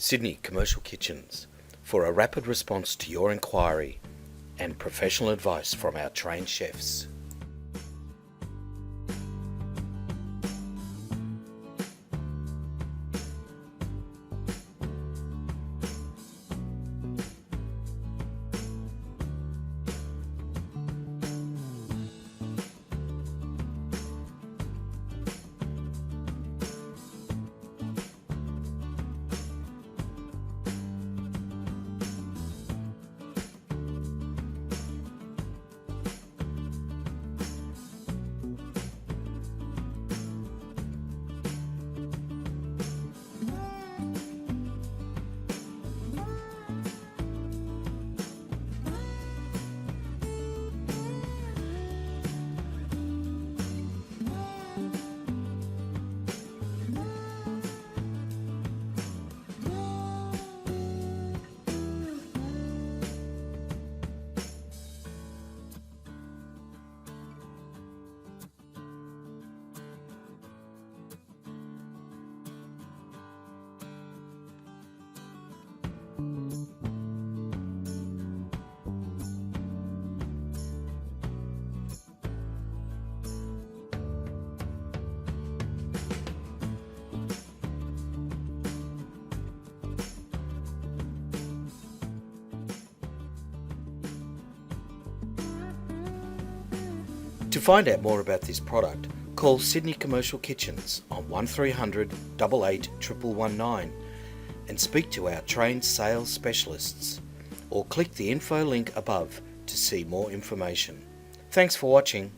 Sydney Commercial Kitchens, for a rapid response to your inquiry and professional advice from our trained chefs. To find out more about this product, call Sydney Commercial Kitchens on 1300 88 1119 and speak to our trained sales specialists, or click the info link above to see more information. Thanks for watching.